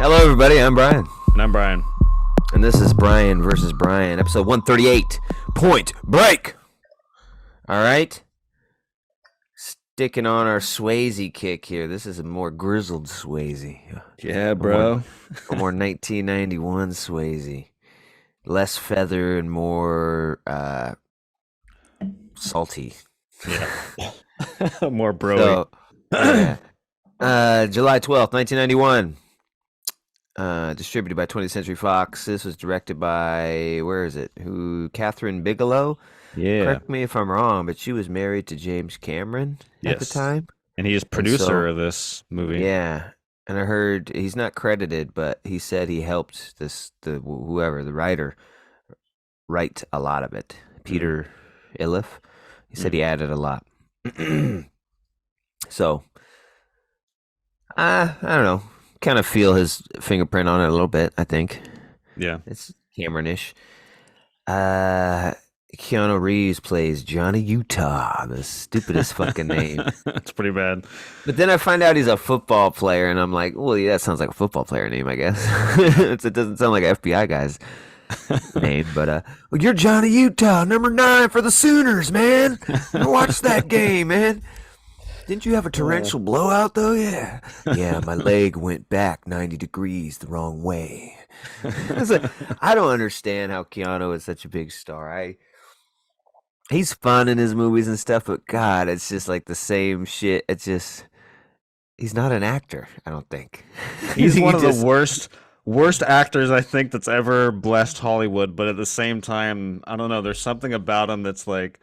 Hello, everybody. I'm Brian. And I'm Brian. And this is Brian versus Brian, episode 138. Point Break. All right. Sticking on our Swayze kick here. This is a more grizzled Swayze. Yeah, bro. A more 1991 Swayze. Less feather and more salty. Yeah. More broy. July 12th, 1991. Distributed by 20th Century Fox. This was directed by, Catherine Bigelow? Yeah. Correct me if I'm wrong, but she was married to James Cameron at the time. And he is producer of this movie. Yeah. And I heard he's not credited, but he said he helped the writer, write a lot of it. Peter Iliff. He said he added a lot. So, I don't know. Kind of feel his fingerprint on it a little bit, I think. Yeah. It's Cameron-ish. Keanu Reeves plays Johnny Utah, the stupidest fucking name. It's pretty bad. But then I find out he's a football player, and I'm like, well, yeah, that sounds like a football player name, I guess. It doesn't sound like an FBI guy's name, but well, you're Johnny Utah, number 9 for the Sooners, man. Watch that game, man. Didn't you have a torrential blowout, though? Yeah. Yeah, my leg went back 90 degrees the wrong way. I don't understand how Keanu is such a big star. He's fun in his movies and stuff, but God, it's just like the same shit. It's just, he's not an actor, I don't think. He's one of the worst actors, I think, that's ever blessed Hollywood, but at the same time, I don't know, there's something about him that's like,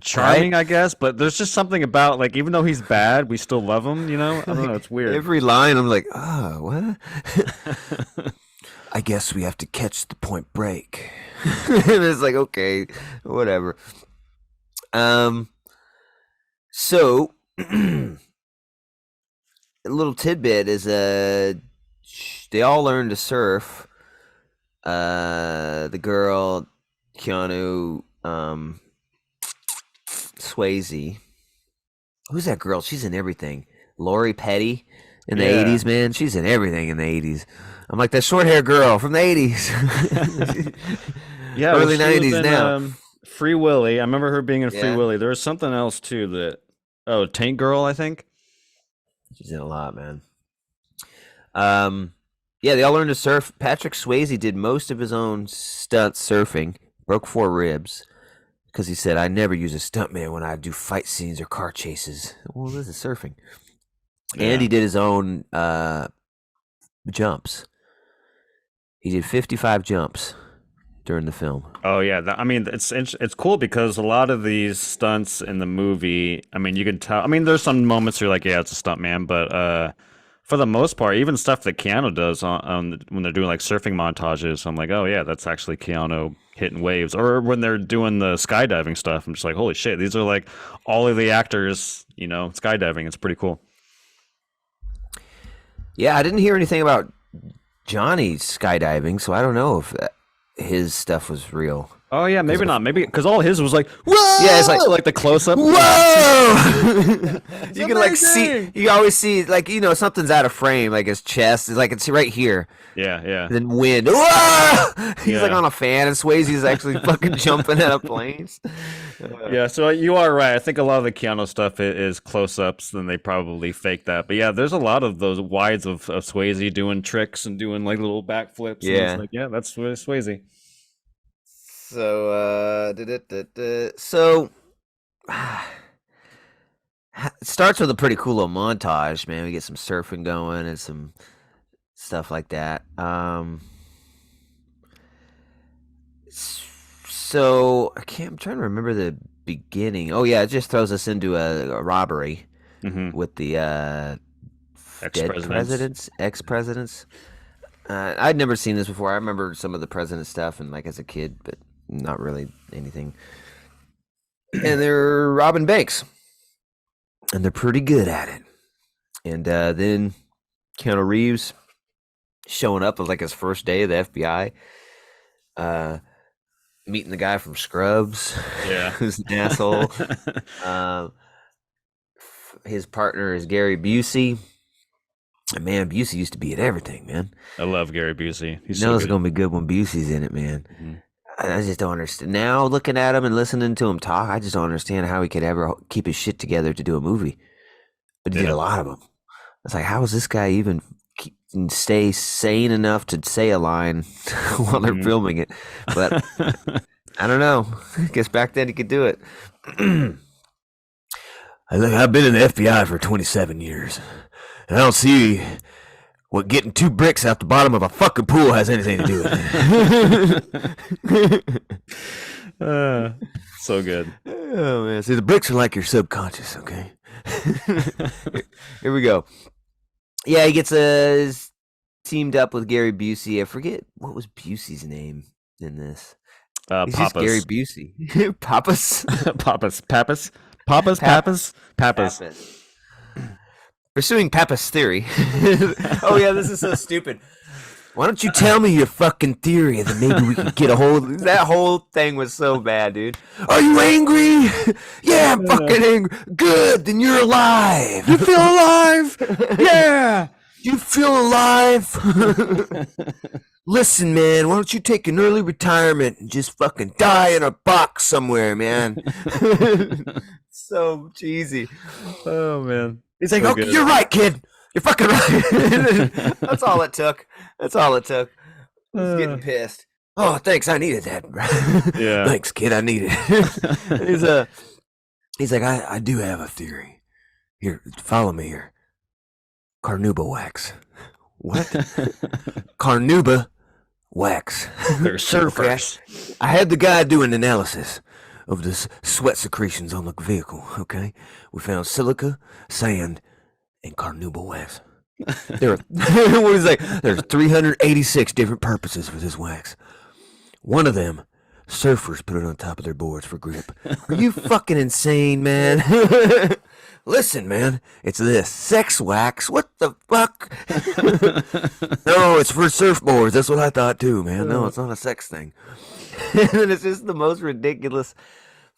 charming, right? I guess, but there's just something about, like, even though he's bad, we still love him, you know? I don't know, it's weird. Every line, I'm like, oh, what? I guess we have to catch the Point Break. And it's like, okay, whatever. So, a little tidbit is, they all learn to surf. The girl, Keanu, Swayze. Who's that girl? She's in everything. Lori Petty in the 80s, man. She's in everything in the 80s. I'm like that short hair girl from the 80s. Yeah, early 90s now. Free Willy. I remember her being in Free Willy. There was something else too Tank Girl, I think. She's in a lot, man. Yeah, they all learned to surf. Patrick Swayze did most of his own stunts surfing. Broke 4 ribs. Because he said, I never use a stuntman when I do fight scenes or car chases. Well, this is surfing. Yeah. And he did his own jumps. He did 55 jumps during the film. Oh, yeah. It's cool because a lot of these stunts in the movie, I mean, you can tell. I mean, there's some moments where you're like, yeah, it's a stuntman. But for the most part, even stuff that Keanu does when they're doing like surfing montages, I'm like, oh, yeah, that's actually Keanu hitting waves. Or when they're doing the skydiving stuff, I'm just like, holy shit, these are like all of the actors, skydiving. It's pretty cool. Yeah, I didn't hear anything about Johnny skydiving, so I don't know if his stuff was real. Oh yeah, maybe not. Maybe because all his was like, whoa! Yeah, it's like the close up. Whoa! You can like see. You always see like something's out of frame, like his chest. It's like it's right here. Yeah. Then wind. Whoa! He's like on a fan, and Swayze's actually fucking jumping out of planes. Yeah, so you are right. I think a lot of the Keanu stuff is close ups, and they probably faked that. But yeah, there's a lot of those wides of Swayze doing tricks and doing like little backflips. Yeah, and it's like, yeah, that's Swayze. So, it starts with a pretty cool little montage, man. We get some surfing going and some stuff like that. So I'm trying to remember the beginning. Oh yeah, it just throws us into a robbery with the ex-presidents. I'd never seen this before. I remember some of the president stuff and like as a kid, but not really anything. And they're robbing banks, and they're pretty good at it. And then Keanu Reeves showing up with like his first day of the FBI, meeting the guy from Scrubs, who's an asshole. His partner is Gary Busey. And man, Busey used to be at everything, man. I love Gary Busey. He's You so know it's good. gonna be good when Busey's in it, man. Mhm. I just don't understand. Now looking at him and listening to him talk, I just don't understand how he could ever keep his shit together to do a movie. But he did Yeah. a lot of them. It's like, how is this guy even stay sane enough to say a line while they're Mhm. filming it? But I don't know. I guess back then he could do it. I've been in the FBI for 27 years, and I don't see what getting 2 bricks out the bottom of a fucking pool has anything to do with it. So good. Oh man, see the bricks are like your subconscious. Okay, here we go. Yeah, he gets teamed up with Gary Busey. I forget what was Busey's name in this. He's just Gary Pappas. Busey. Pappas. Pappas. Pappas. Pappas. Pappas. Pappas. Pursuing Pappas theory. Oh yeah, this is so stupid. Why don't you tell me your fucking theory and then maybe we can get a hold. That whole thing was so bad, dude. Are you angry? Yeah, I'm fucking angry. Good, then you're alive. You feel alive? Yeah. You feel alive? Listen, man, why don't you take an early retirement and just fucking die in a box somewhere, man? So cheesy. Oh man. He's like, So okay, good. you're right, kid. You're fucking right. That's all it took. That's all it took. He's getting pissed. Oh, thanks. I needed that. Yeah. Thanks, kid. I needed it. He's like, I do have a theory. Here, follow me here. Carnauba wax. What? Carnauba wax. They're Surfers. surfers. I had the guy do an analysis of the sweat secretions on the vehicle, okay? We found silica, sand, and carnauba wax. There are, what is that? There's 386 different purposes for this wax. One of them, surfers put it on top of their boards for grip. Are you fucking insane, man? Listen, man, it's this sex wax. What the fuck? No, it's for surfboards. That's what I thought too, man. No, it's not a sex thing. And it's just the most ridiculous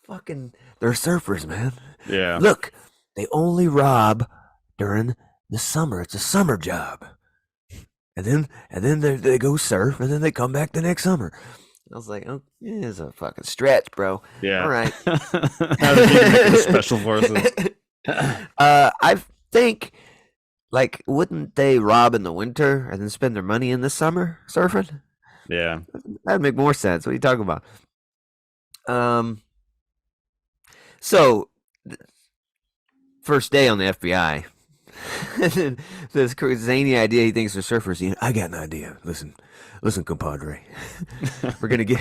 fucking. They're surfers, man. Yeah. Look, they only rob during the summer. It's a summer job. And then they go surf, and then they come back the next summer. I was like, oh, yeah, it's a fucking stretch, bro. Yeah. All right. How did you make it the special forces? I think, like, wouldn't they rob in the winter and then spend their money in the summer surfing? Yeah. That'd make more sense. What are you talking about? So, first day on the FBI. This zany idea he thinks they're surfers. I got an idea. Listen, compadre. we're gonna get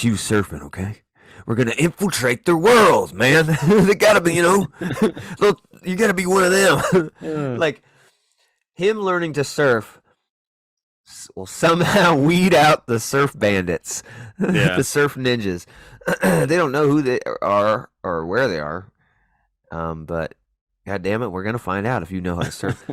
you surfing, okay? We're gonna infiltrate their world, man. They gotta be, look, you gotta be one of them. Like him learning to surf will somehow weed out the surf bandits, Yeah. the surf ninjas. They don't know who they are or where they are, but God damn it, we're gonna find out if you know how to surf.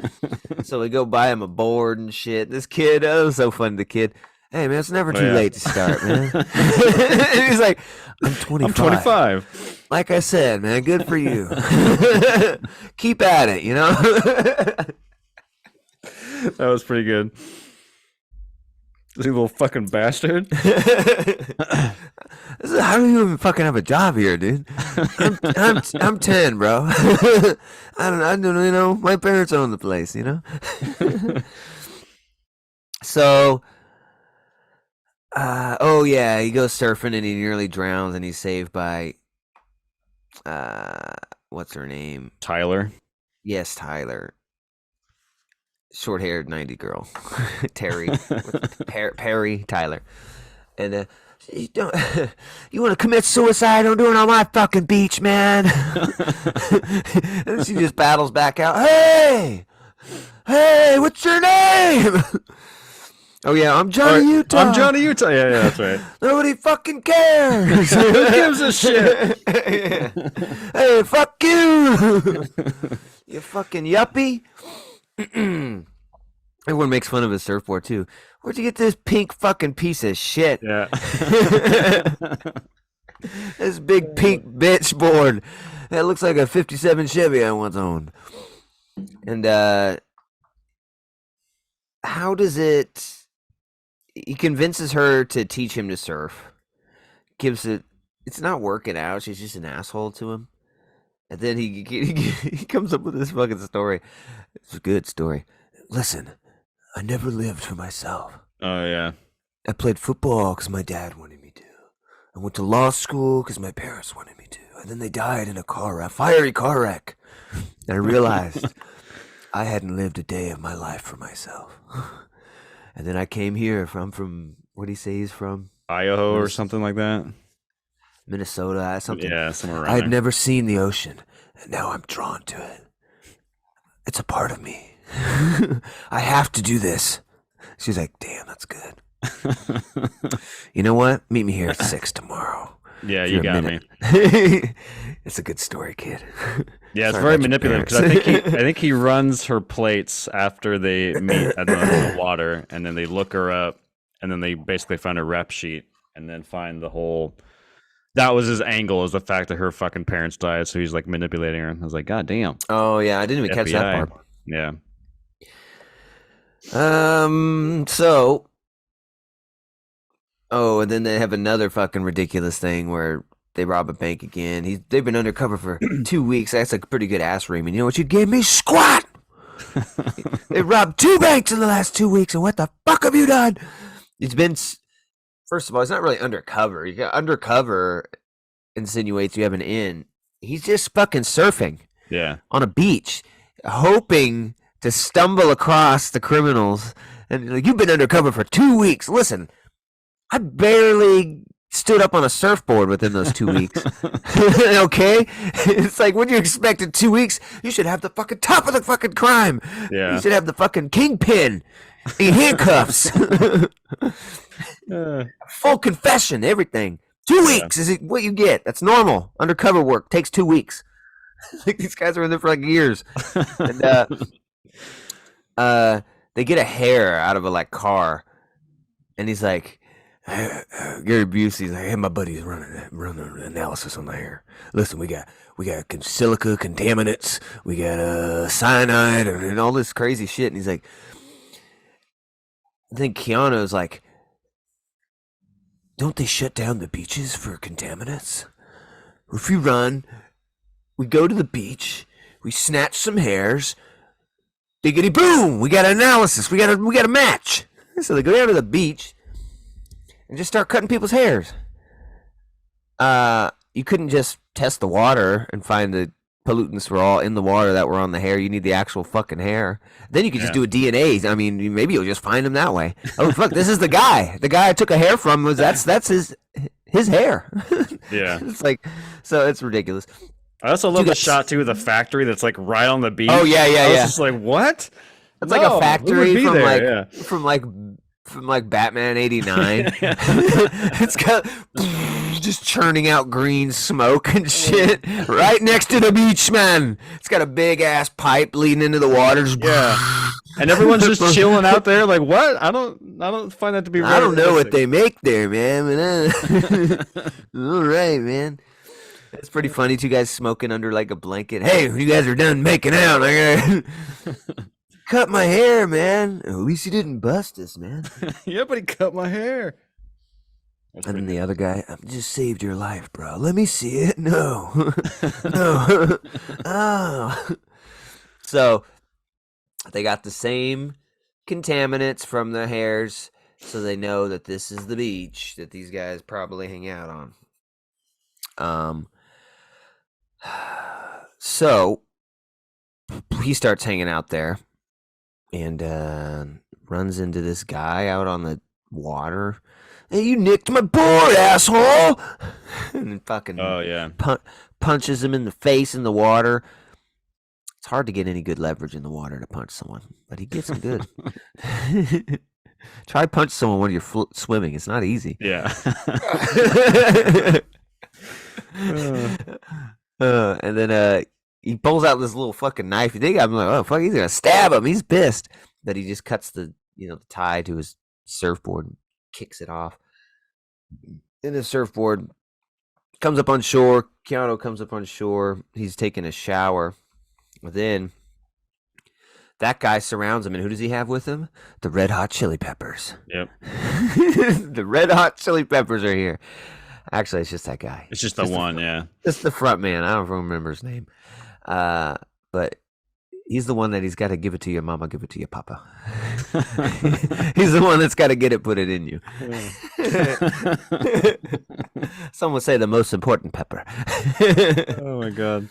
So we go buy him a board and shit. This kid, oh, it was so funny. The kid, hey man, it's never too yeah. late to start, man. And he's like, I'm 25. I'm 25. Like I said, man, good for you. Keep at it, That was pretty good. This little fucking bastard. How do you even fucking have a job here, dude? I'm 10, bro. I don't, my parents own the place, So, oh yeah, he goes surfing and he nearly drowns and he's saved by, what's her name? Tyler. Yes, Tyler. Short-haired 90 girl, Terry, Perry, Tyler, and you don't, you want to commit suicide? Don't do it on my fucking beach, man. And she just battles back out. Hey, what's your name? Oh yeah, I'm Johnny Utah. I'm Johnny Utah. Yeah, that's right. Nobody fucking cares. Who gives a shit? Yeah. Hey, fuck you. You fucking yuppie. Everyone makes fun of his surfboard too. Where'd you get this pink fucking piece of shit? Yeah. This big pink bitch board. That looks like a 57 Chevy I once owned. And how does it? He convinces her to teach him to surf. Gives it. It's not working out. She's just an asshole to him. And then he comes up with this fucking story. It's a good story. Listen, I never lived for myself. Oh yeah. I played football because my dad wanted me to. I went to law school because my parents wanted me to. And then they died in a fiery car wreck. And I realized I hadn't lived a day of my life for myself. And then I came here from what do you say he's from? Idaho or something like that. Minnesota, something. Yeah, somewhere around I had there. never seen the ocean, and now I'm drawn to it. It's a part of me. I have to do this. She's like, damn, that's good. You know what? Meet me here at 6 tomorrow. Yeah, For you a got me. minute. It's a good story, kid. Yeah, it's Sorry very about your manipulative because I think he runs her plates after they meet at the water, and then they look her up, and then they basically find a rep sheet, and then find the whole. That was his angle, is the fact that her fucking parents died, so he's like manipulating her. I was like, God damn, Oh yeah, I didn't even catch that FBI. part. Yeah, So, oh, and then they have another fucking ridiculous thing where they rob a bank again. They've been undercover for 2 weeks. That's a pretty good ass reaming. You know what you gave me? Squat. They robbed 2 banks in the last 2 weeks, and what the fuck have you done? It's been. First of all, it's not really undercover. You got undercover insinuates you have an in. He's just fucking surfing yeah, on a beach, hoping to stumble across the criminals. And like, you've been undercover for 2 weeks. Listen, I barely stood up on a surfboard within those 2 weeks. Okay? It's like, what do you expect in 2 weeks? You should have the fucking top of the fucking crime. yeah. You should have the fucking kingpin in handcuffs. Full confession, everything. 2 weeks is what you get. That's normal. Undercover work takes 2 weeks. Like these guys are in there for like years. And they get a hair out of a like car, and he's like, Gary Busey's like, hey, my buddy's running an analysis on the hair. Listen, we got silica contaminants, we got cyanide, and all this crazy shit. And he's like, I think Keanu's like, don't they shut down the beaches for contaminants? If we run, we go to the beach, we snatch some hairs, diggity boom, we got an analysis, we got a match. So they go down to the beach and just start cutting people's hairs. You couldn't just test the water and find the pollutants were all in the water that were on the hair. You need the actual fucking hair. Then you could just do a DNA. I mean, maybe you'll just find him that way. Oh fuck, this is the guy. The guy I took a hair from that's his hair. Yeah. It's like, so it's ridiculous. I also love You the got- shot too of the factory that's like right on the beach. Oh yeah, yeah, I was yeah. just like, what? It's like No, a who factory would be from there? like Yeah. from like Batman '89. It's got just churning out green smoke and shit right next to the beach, man. It's got a big ass pipe leading into the water. Just Yeah. And everyone's just chilling out there, like, what? I don't find that to be. I don't know what realistic. they make there, man. But, all right, man. It's pretty funny. 2 guys smoking under like a blanket. Hey, when you guys are done making out, I gotta cut my hair, man. At least you didn't bust us, man. Yeah, but he cut my hair. That's And then pretty- the other guy, I just saved your life, bro. Let me see it. No. No. Oh. So they got the same contaminants from the hairs, so they know that this is the beach that these guys probably hang out on. So he starts hanging out there and runs into this guy out on the water. Hey, you nicked my board, asshole! And fucking Oh yeah. punches him in the face in the water. It's hard to get any good leverage in the water to punch someone, but he gets him good. Try punch someone when you're swimming. It's not easy. Yeah. And then he pulls out this little fucking knife. You think I'm like, oh fuck, he's gonna stab him. He's pissed. But he just cuts the the tie to his surfboard and kicks it off. Then the surfboard comes up on shore. Keanu comes up on shore. He's taking a shower. Then that guy surrounds him, and who does he have with him? The Red Hot Chili Peppers. Yep. The Red Hot Chili Peppers are here. Actually, it's just that guy. It's just the one, yeah. Just the front man. I don't remember his name. But he's the one that he's got to give it to your mama, give it to your papa. He's the one that's got to get it, put it in you. Some would say the most important pepper. Oh my god.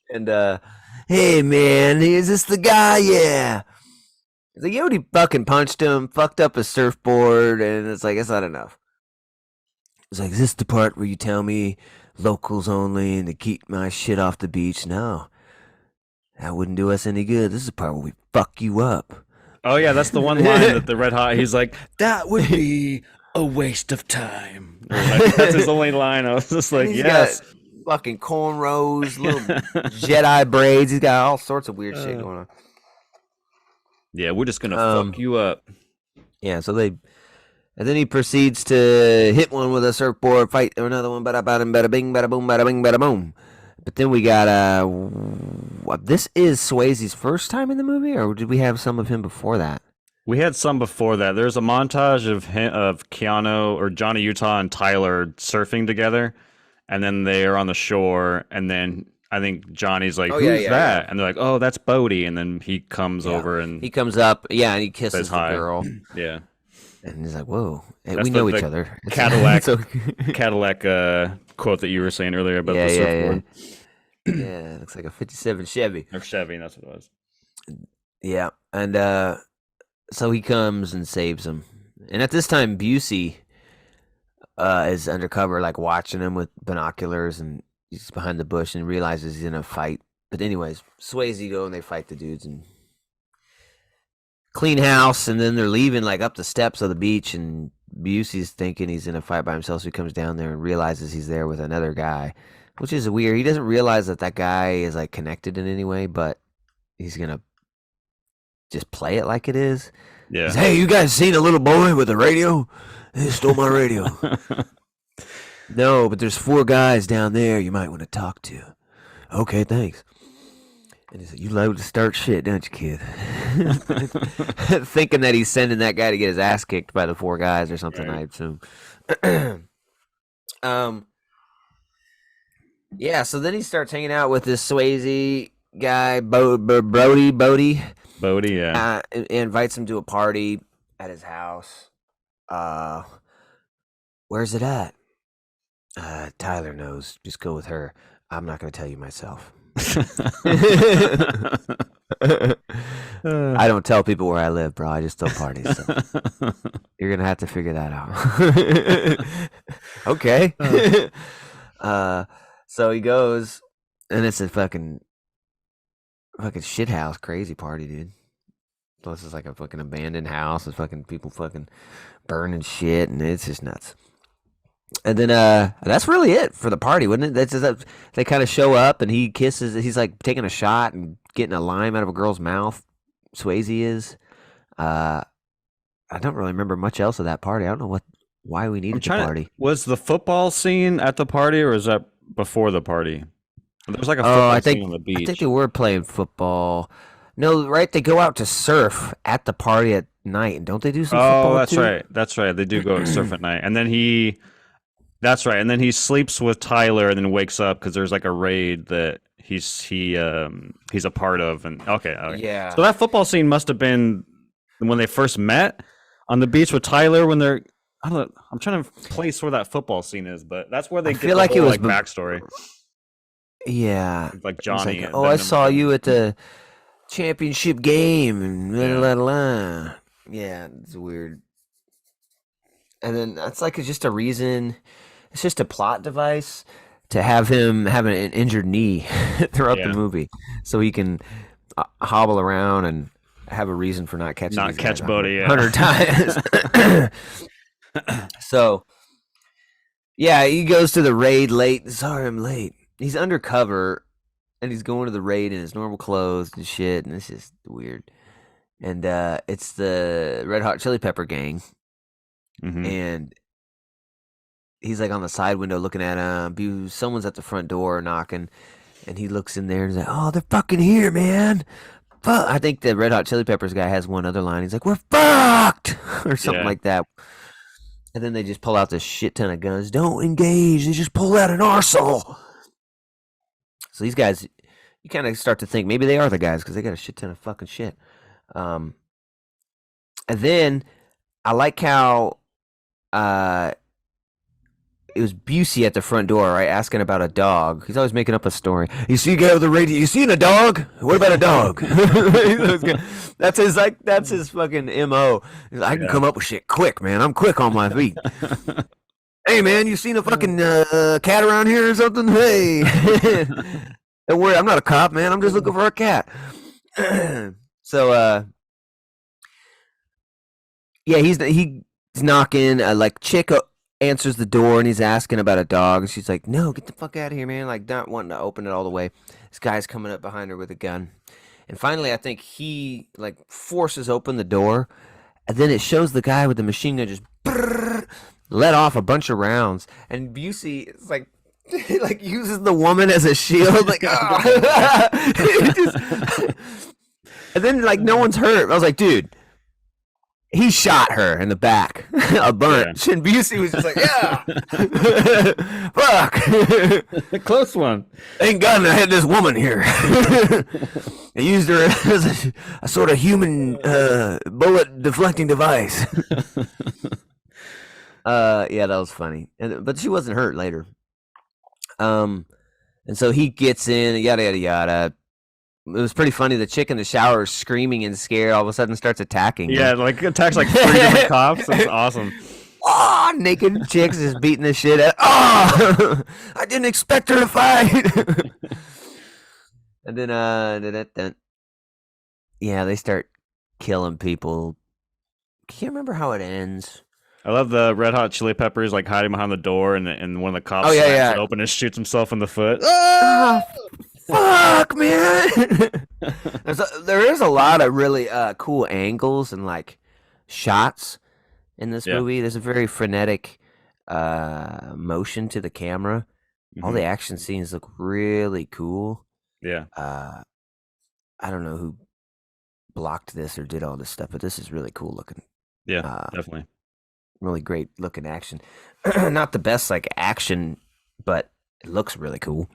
And hey man, is this the guy? Yeah. The Yodi fucking punched him, fucked up his surfboard, and it's like, it's not enough. It's like, is this the part where you tell me locals only and to keep my shit off the beach? No. That wouldn't do us any good. This is the part where we fuck you up. Oh yeah, that's the one line that the Red Hot. He's like, "That would be a waste of time." Like, that's his only line. I was just like, He's "Yes." got fucking cornrows, little Jedi braids. He's got all sorts of weird shit going on. Yeah, we're just gonna fuck you up. Yeah, so and then he proceeds to hit one with a surfboard, fight another one, bada bada bada bing, bada boom, bada bing, bada boom. But then we got this is Swayze's first time in the movie, or did we have some of him before that? We had some before that. There's a montage of Keanu or Johnny Utah and Tyler surfing together, and then they are on the shore, and then I think Johnny's like, "Who's that?" Yeah. And they're like, "Oh, that's Bodie." And then he comes over and he comes up, and he kisses the hi. girl. Yeah. And he's like, "Whoa, hey, we know each other." Cadillac, Cadillac quote that you were saying earlier about the surfboard. Yeah, it looks like a '57 Chevy. Or Chevy, that's what it was. Yeah, and so he comes and saves him. And at this time, Busey is undercover, like watching him with binoculars, and he's behind the bush and realizes he's in a fight. But anyways, Swayze go and they fight the dudes and clean house, and then they're leaving like up the steps of the beach, and Busey's thinking he's in a fight by himself, so he comes down there and realizes he's there with another guy, which is weird. He doesn't realize that guy is like connected in any way, but he's gonna just play it like it is. Yeah. He's, hey, you guys seen a little boy with a radio? He stole my radio. No, but there's 4 guys down there you might want to talk to. Okay, thanks. And he said, you love to start shit, don't you, kid? Thinking that he's sending that guy to get his ass kicked by the 4 guys or something, right. I assume. Yeah, so then he starts hanging out with this Swayze guy, Bodie. Bodie, yeah. Invites him to a party at his house. Where's it at? Tyler knows. Just go with her. I'm not going to tell you myself. I don't tell people where I live, bro. I just throw parties. So. You're gonna have to figure that out. Okay. So he goes, and it's a fucking shit house, crazy party, dude. Plus, it's like a fucking abandoned house. It's fucking people fucking burning shit, and it's just nuts. And then that's really it for the party, wouldn't it? They kind of show up and he kisses. He's like taking a shot and getting a lime out of a girl's mouth. Swayze is. I don't really remember much else of that party. I don't know why we needed the party. Was the football scene at the party, or is that before the party? There was like a football scene on the beach. I think they were playing football. No, right? They go out to surf at the party at night, and don't they do some football? Oh, that's too? right. That's right. They do go surf at night, and then That's right, and then he sleeps with Tyler, and then wakes up because there's like a raid that he's a part of. And okay, yeah. So that football scene must have been when they first met on the beach with Tyler. When they're, I don't know, I'm trying to place where that football scene is, but that's where they get the whole backstory. Yeah, like Johnny. Like, I saw you at the championship game, and blah. Yeah, it's weird. And then that's like just a reason. It's just a plot device to have him have an injured knee throughout the movie, so he can hobble around and have a reason for not catching. Not catch Bodie 100 times. So, yeah, he goes to the raid late. Sorry, I'm late. He's undercover, and he's going to the raid in his normal clothes and shit, and it's just weird. And it's the Red Hot Chili Pepper gang, and he's like on the side window looking at him. Someone's at the front door knocking, and he looks in there and he's like, "Oh, they're fucking here, man! fuck. I think the Red Hot Chili Peppers guy has one other line. He's like, we're fucked, or something Yeah. like that. And then they just pull out this shit ton of guns. Don't engage. They just pull out an arsenal. So these guys, you kind of start to think maybe they are the guys because they got a shit ton of fucking shit. And then I like how it was Busey at the front door, right, asking about a dog. He's always making up a story. You see a guy with a radio. You seen a dog? What about a dog? That's his fucking MO. I can come up with shit quick, man. I'm quick on my feet. Hey, man, you seen a fucking cat around here or something? Hey. Don't worry, I'm not a cop, man. I'm just looking for a cat. So, yeah, he's knocking. Like, chick answers the door, and he's asking about a dog. And she's like, no, get the fuck out of here, man. Like, not wanting to open it all the way. This guy's coming up behind her with a gun. And finally, I think he, like, forces open the door. And then it shows the guy with the machine gun just let off a bunch of rounds. And Busey is like, he like uses the woman as a shield, like, and then like no one's hurt. I was like, dude, he shot her in the back, a bunch, and Busey was just like, yeah, fuck, A close one. thank God I had this woman here. I used her as a sort of human bullet deflecting device. Yeah, that was funny, but she wasn't hurt later. And so he gets in, yada yada yada. It was pretty funny. The chick in the shower is screaming and scared. All of a sudden, starts attacking. Yeah, like attacks like 3 different cops. That's awesome. Oh, naked chicks is beating the shit out. Oh, I didn't expect her to fight. And then, yeah, they start killing people. Can't remember how it ends. I love the Red Hot Chili Peppers like hiding behind the door, and one of the cops Oh, yeah, slams yeah. it open and shoots himself in the foot. Oh, fuck, man. There is a lot of really cool angles and like shots in this Yeah. movie. There's a very frenetic motion to the camera. All Mhm. the action scenes look really cool. Yeah. I don't know who blocked this or did all this stuff, but this is really cool looking. Yeah, definitely. Really great looking action. Not the best like action, but it looks really cool.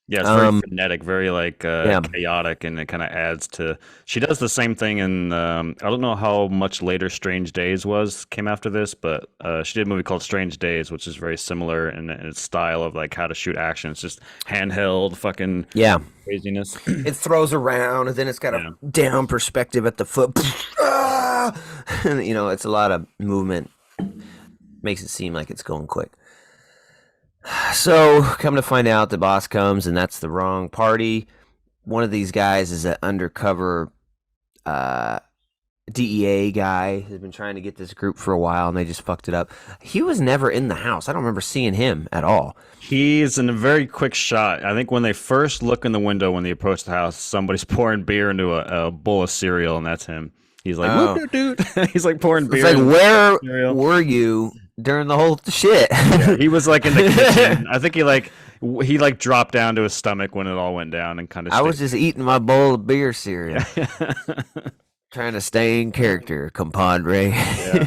Yeah, it's very frenetic, very like chaotic, and it kind of adds to. She does the same thing in. I don't know how much later Strange Days came after this, but she did a movie called Strange Days, which is very similar in its style of like how to shoot action. It's just handheld, fucking craziness. It throws around, and then it's got a down perspective at the foot. And, you know, it's a lot of movement. Makes it seem like it's going quick. So, come to find out, the boss comes, and that's the wrong party. One of these guys is an undercover DEA guy who's been trying to get this group for a while, and they just fucked it up. He was never in the house. I don't remember seeing him at all. He's in a very quick shot. I think when they first look in the window when they approach the house, somebody's pouring beer into a bowl of cereal, and that's him. He's like, "Whoop, dude." He's like pouring beer. It's like, where cereal. were you during the whole shit? Yeah, he was like in the kitchen. I think he dropped down to his stomach when it all went down and kind of. I was just eating my bowl of beer cereal, trying to stay in character, compadre. Yeah.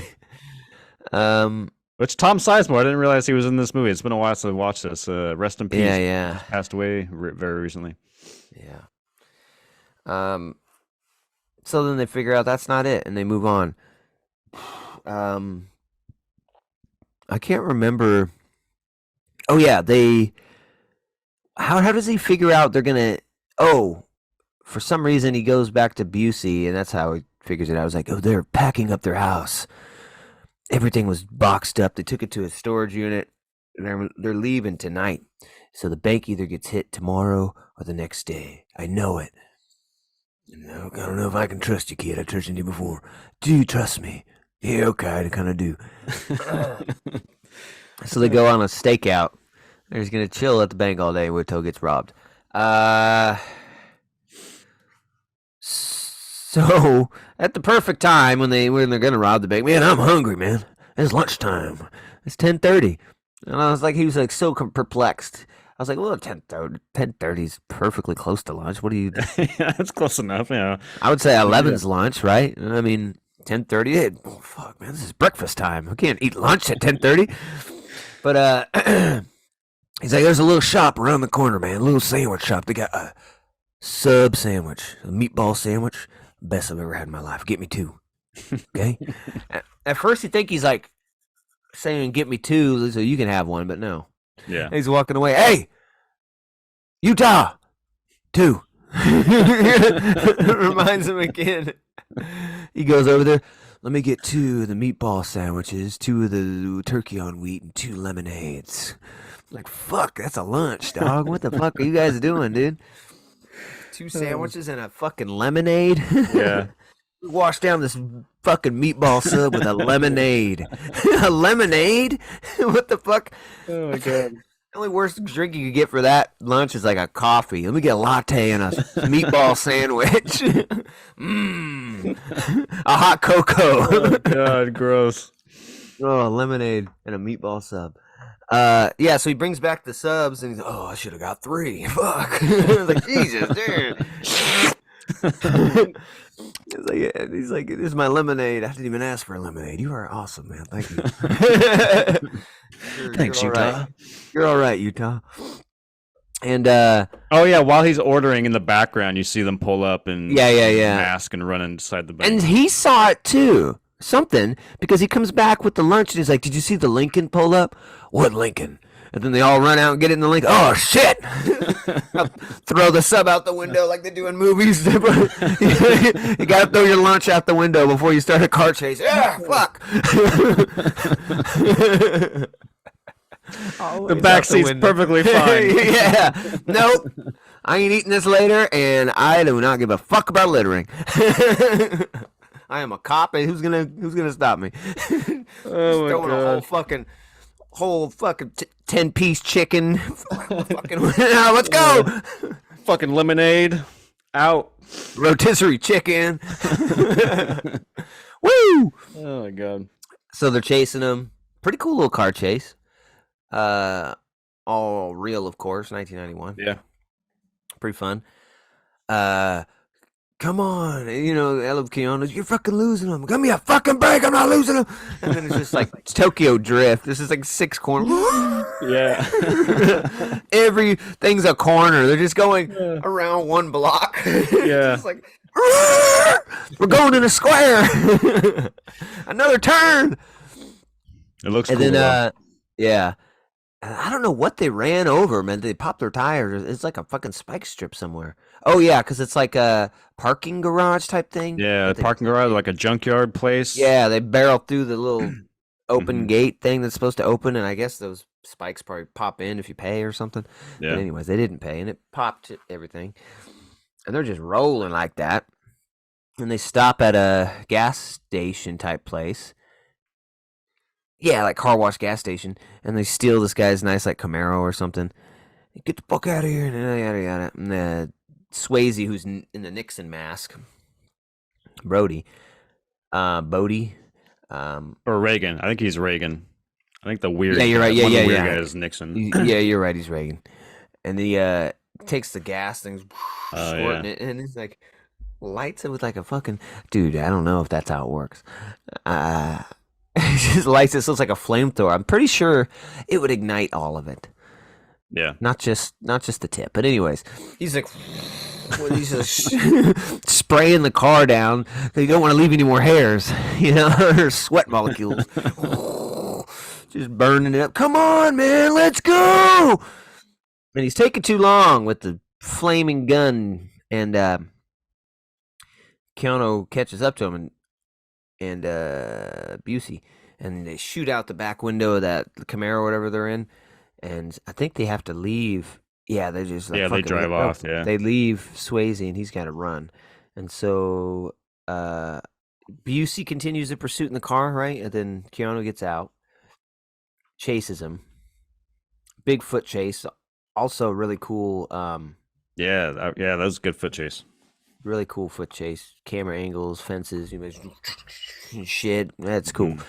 Which Tom Sizemore, I didn't realize he was in this movie. It's been a while since I watched this. Rest in peace. Yeah. Passed away very recently. Yeah. So then they figure out that's not it, and they move on. I can't remember. Oh yeah, How does he figure out they're gonna? Oh, for some reason he goes back to Busey, and that's how he figures it out. I was like, oh, they're packing up their house. Everything was boxed up. They took it to a storage unit. And they're leaving tonight, so the bank either gets hit tomorrow or the next day. I know it. I don't know if I can trust you, kid. I've trusted you before. Do you trust me? Yeah, okay, I kind of do. So they go on a stakeout. They're just going to chill at the bank all day until gets robbed. So at the perfect time when they're going to rob the bank, man, I'm hungry, man. It's lunchtime. It's 10:30. And I was like, he was like so perplexed. I was like, well, 10:30 is perfectly close to lunch. What do you? Yeah, that's close enough. Yeah. I would say 11's lunch, right? I mean, 10:30. Hey, oh, fuck, man, this is breakfast time. I can't eat lunch at 10:30. But he's like, there's a little shop around the corner, man. A little sandwich shop. They got a sub sandwich, a meatball sandwich, best I've ever had in my life. Get me two, okay? At first, you think he's like saying, "Get me two, so you can have one," but no. Yeah. He's walking away. Hey, Utah, two. Reminds him again. He goes over there. Let me get 2 of the meatball sandwiches, 2 of the turkey on wheat, and 2 lemonades. Like, fuck, that's a lunch, dog. What the fuck are you guys doing, dude? 2 sandwiches and a fucking lemonade? Yeah. Wash down this fucking meatball sub with a lemonade. A lemonade? What the fuck? Oh my god. The only worst drink you could get for that lunch is like a coffee. Let me get a latte and a meatball sandwich. A hot cocoa. Oh god, gross. Oh, a lemonade and a meatball sub. Yeah, so he brings back the subs and he's like, oh, I should have got 3. Fuck. I was like, Jesus, dude. He's like, this is my lemonade. I didn't even ask for a lemonade. You are awesome, man. Thank you. Thanks, you're all Utah. right. You're all right, Utah. And Oh yeah, while he's ordering in the background, you see them pull up and yeah. mask and run inside the bank. And he saw it too. Something, because he comes back with the lunch and he's like, did you see the Lincoln pull up? What Lincoln? And then they all run out and get in the Lincoln. Oh, shit! Throw the sub out the window like they do in movies. You got to throw your lunch out the window before you start a car chase. Yeah, fuck! The back seat's perfectly fine. Yeah. Nope. I ain't eating this later, and I do not give a fuck about littering. I am a cop, and who's gonna stop me? Oh my Throwing god. whole fucking 10-piece chicken. Fucking let's go. Fucking lemonade. Out. Rotisserie chicken. Woo! Oh my god. So they're chasing him. Pretty cool little car chase. All real, of course, 1991. Yeah. Pretty fun. Come on, I love Keanu. You're fucking losing them. Give me a fucking break. I'm not losing them. And then it's just like it's Tokyo Drift. This is like 6 corners. Yeah. Everything's a corner. They're just going around one block. Yeah. It's like we're going in a square. Another turn. It looks And cool. then yeah. I don't know what they ran over, man. They popped their tires. It's like a fucking spike strip somewhere. Oh yeah, because it's like a parking garage type thing. yeah, parking garage, like a junkyard place. Yeah, they barrel through the little open gate thing that's supposed to open, and I guess those spikes probably pop in if you pay or something. Yeah. But anyways, they didn't pay, and it popped everything. And they're just rolling like that. And they stop at a gas station type place. Yeah, like car wash gas station. And they steal this guy's nice like Camaro or something. Get the fuck out of here. And yada yada. And Swayze, who's in the Nixon mask. Bodie. Or Reagan. I think he's Reagan. I think the weird. Yeah, you're right. Yeah, one of the weird yeah. guy is Nixon. Yeah, you're right. He's Reagan. And he takes the gas things, squirting it, and he's like, lights it with like a fucking dude. I don't know if that's how it works. He just lights it so it's like a flamethrower. I'm pretty sure it would ignite all of it, Yeah. not just the tip. But anyways, he's like, he's just spraying the car down because you don't want to leave any more hairs, or sweat molecules. Just burning it up. Come on, man, let's go. And he's taking too long with the flaming gun, and Keanu catches up to him, and Busey, and they shoot out the back window of that Camaro or whatever they're in, and I think they have to leave. Yeah, they just Yeah, they drive off. Yeah. They leave Swayze, and he's got to run, and so Busey continues the pursuit in the car, right, and then Keanu gets out, chases him, Bigfoot chase, also really cool. Yeah. That was a good foot chase. Really cool foot chase, camera angles, fences, shit. That's cool.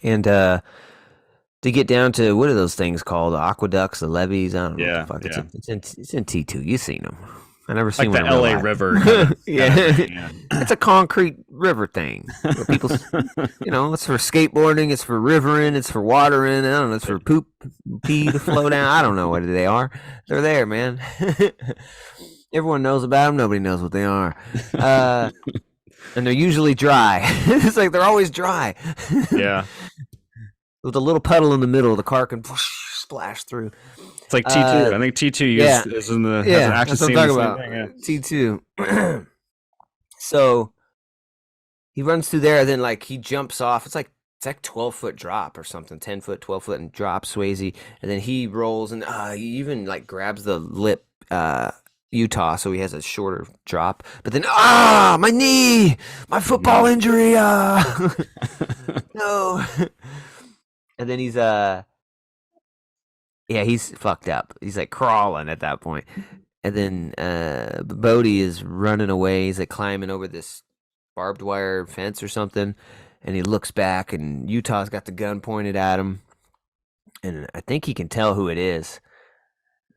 And to get down to what are those things called? The aqueducts, the levees. I don't know Yeah, what the fuck. yeah. It's in T2. You've seen them. I never Like seen the one in real LA life. River. Kind of, Yeah. yeah. It's a concrete river thing. Where people, it's for skateboarding, it's for rivering, it's for watering. I don't know. It's for pee to flow down. I don't know what they are. They're there, man. Everyone knows about them. Nobody knows what they are. And they're usually dry. It's like they're always dry. Yeah. With a little puddle in the middle, the car can splash through. It's like T2. I think T2 is in the has an action that's what scene. I'm in the talking same about. thing, yeah. T2. So he runs through there, and then like he jumps off. It's like 12-foot drop or something, 10-foot, 12-foot, and drops Swayze, and then he rolls and he even like grabs the lip Utah, so he has a shorter drop. But then my knee, my football injury, no. And then he's he's fucked up. He's like crawling at that point. And then Bodhi is running away. He's like climbing over this barbed wire fence or something. And he looks back, and Utah's got the gun pointed at him. And I think he can tell who it is.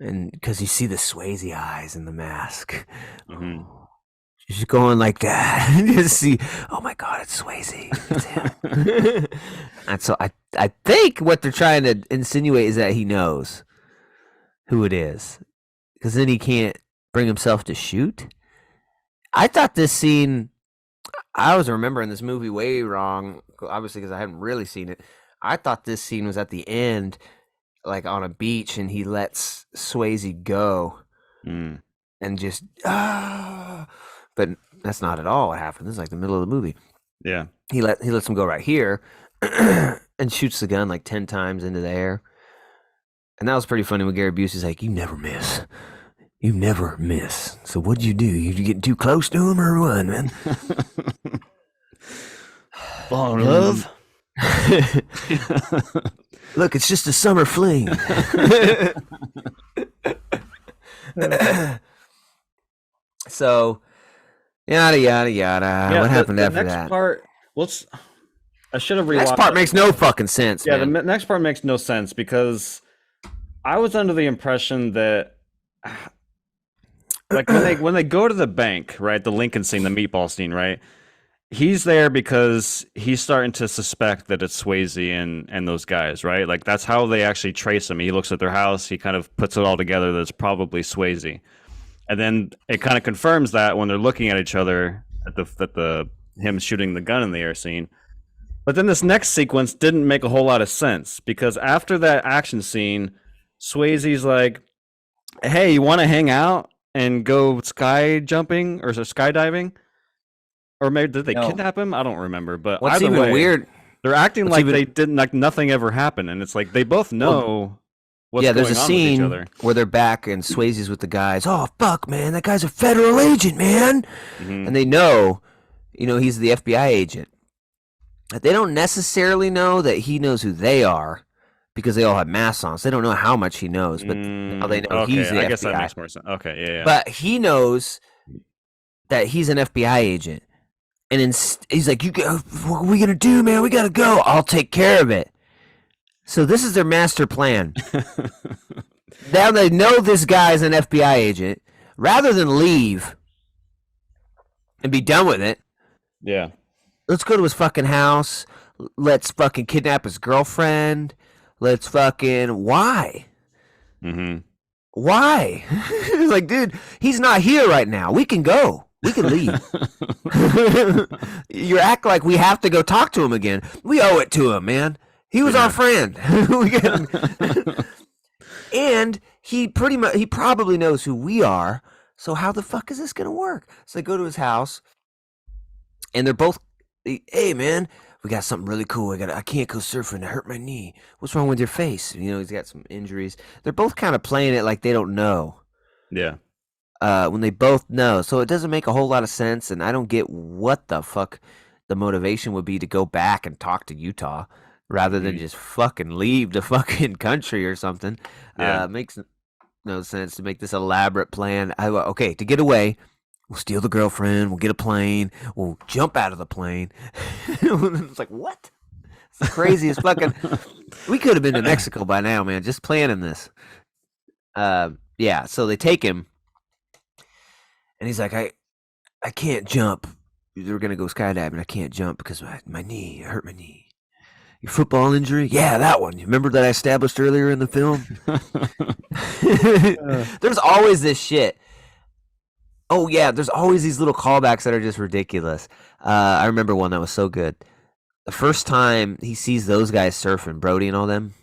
And because you see the Swayze eyes in the mask. Mm-hmm. She's going like that. Just see, oh my God, it's Swayze. It's him. And so I think what they're trying to insinuate is that he knows who it is. Because then he can't bring himself to shoot. I thought this scene, I was remembering this movie way wrong, obviously because I haven't really seen it. I thought this scene was at the end, like on a beach, and he lets Swayze go and just, but that's not at all what happened. This is like the middle of the movie. Yeah. He lets him go right here and shoots the gun like 10 times into the air. And that was pretty funny when Gary Busey's like, you never miss. You never miss. So what'd you do? You getting too close to him or what, man? Fall in love? Look, it's just a summer fling. So, yada, yada, yada. What happened after next that? Part, I should have rewatched. Next part makes no fucking sense, Yeah, man. the next part makes no sense because I was under the impression that, like, when they go to the bank, right, the Lincoln scene, the meatball scene, right, he's there because he's starting to suspect that it's Swayze and those guys, right? Like, that's how they actually trace him. He looks at their house, he kind of puts it all together that it's probably Swayze. And then it kind of confirms that when they're looking at each other at the him shooting the gun in the air scene. But then this next sequence didn't make a whole lot of sense because after that action scene, Swayze's like, "Hey, you want to hang out and go sky jumping or skydiving?" Or maybe did they kidnap him? I don't remember. But What's either even way, weird? they're acting like they didn't, like nothing ever happened, and it's like they both know what's going on there's a with each scene other. where they're back and Swayze's with the guys. Oh fuck, man, that guy's a federal agent, man. Mm-hmm. And they know, he's the FBI agent. They don't necessarily know that he knows who they are because they all have masks on. So they don't know how much he knows, but now they know he's the FBI. I guess that makes more sense. Okay, yeah. But he knows that he's an FBI agent. And he's like, what are we going to do, man? We got to go. I'll take care of it. So this is their master plan. Now they know this guy's an FBI agent. Rather than leave and be done with it, Yeah. let's go to his fucking house. Let's fucking kidnap his girlfriend. Let's fucking... Why? Mm-hmm. Why? It's like, dude, he's not here right now. We can go. We can leave. You act like we have to go talk to him again. We owe it to him, man. He was our friend. And he probably knows who we are. So how the fuck is this gonna work? So they go to his house, and they're both, hey man, we got something really cool. I can't go surfing. I hurt my knee. What's wrong with your face? He's got some injuries. They're both kind of playing it like they don't know. Yeah. When they both know. So it doesn't make a whole lot of sense, and I don't get what the fuck the motivation would be to go back and talk to Utah rather than just fucking leave the fucking country or something. Yeah. Makes no sense to make this elaborate plan. To get away, we'll steal the girlfriend, we'll get a plane, we'll jump out of the plane. It's like, what? Craziest fucking. We could have been to Mexico by now, man. Just planning this. Yeah. So they take him, and he's like, I can't jump. We're gonna go skydiving. I can't jump because my knee. I hurt my knee. Your football injury? Yeah, that one. You remember that I established earlier in the film? There's always this shit. Oh yeah, there's always these little callbacks that are just ridiculous. I remember one that was so good. The first time he sees those guys surfing, Brody and all them,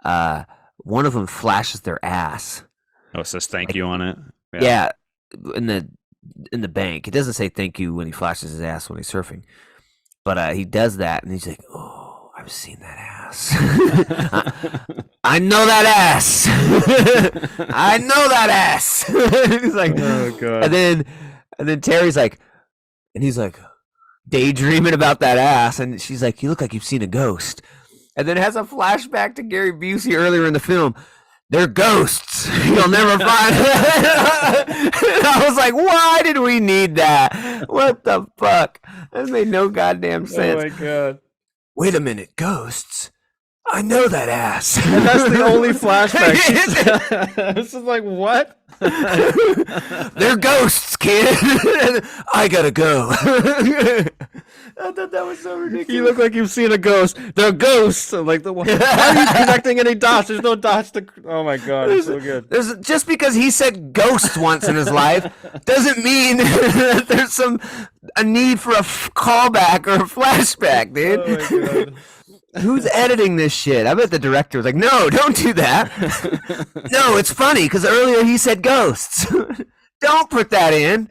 one of them flashes their ass. Oh, it says thank you on it. Yeah, in the bank. It doesn't say thank you when he flashes his ass when he's surfing, but he does that, and he's like, "Oh, I've seen that ass. I know that ass. I know that ass." He's like, oh god. And then Terry's like, and he's like daydreaming about that ass, and she's like, "You look like you've seen a ghost." And then it has a flashback to Gary Busey earlier in the film. They're ghosts. You'll never find. And I was like, why did we need that? What the fuck? That made no goddamn sense. Oh my god. Wait a minute, ghosts? I know that ass. And that's the only flashback. This is like, what? They're ghosts, kid. I gotta go. I thought that was so ridiculous. You look like you've seen a ghost. They're ghosts. I'm like, why are you connecting any dots? There's no dots to. Oh my god, it's so good. Just because he said ghosts once in his life doesn't mean that there's a need for a callback or a flashback, dude. Oh my god. Who's editing this shit? I bet the director was like, "No, don't do that. No, it's funny because earlier he said ghosts. Don't put that in."